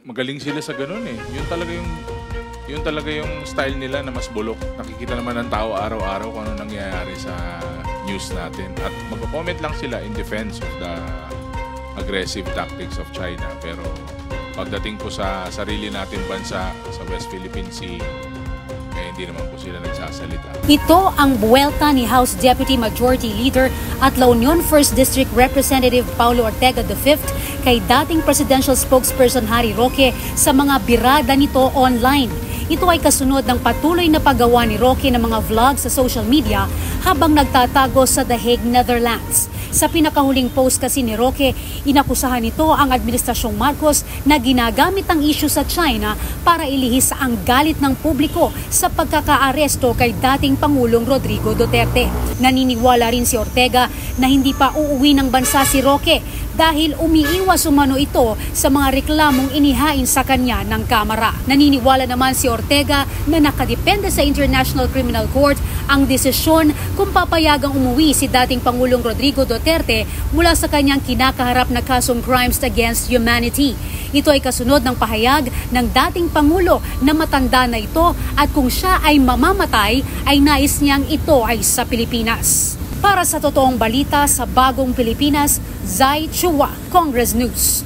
magaling sila sa ganun eh. Yun talaga yung style nila na mas bulok. Nakikita naman ng tao araw-araw kung ano nangyayari sa news natin. At magko-comment lang sila in defense of the aggressive tactics of China. Pero pagdating po sa sarili natin bansa, sa West Philippine Sea, hindi naman po sila nagsasalita. Ito ang buwelta ni House Deputy Majority Leader at La Union 1st District Representative Paulo Ortega V kay dating presidential spokesperson Harry Roque sa mga birada nito online. Ito ay kasunod ng patuloy na paggawa ni Roque ng mga vlog sa social media habang nagtatago sa The Hague, Netherlands. Sa pinakahuling post kasi ni Roque, inakusahan nito ang Administrasyong Marcos na ginagamit ang issue sa China para ilihis ang galit ng publiko sa pagkakaaresto kay dating Pangulong Rodrigo Duterte. Naniniwala rin si Ortega na hindi pa uuwi ng bansa si Roque dahil umiiwas umano ito sa mga reklamong inihain sa kanya ng Kamara. Naniniwala naman si Ortega na nakadepende sa International Criminal Court ang desisyon kung papayagang umuwi si dating Pangulong Rodrigo Duterte mula sa kanyang kinakaharap na kasong crimes against humanity. Ito ay kasunod ng pahayag ng dating Pangulo na matanda na ito at kung siya ay mamamatay ay nais niyang ito ay sa Pilipinas. Para sa totoong balita sa Bagong Pilipinas, Zai Chua, Congress News.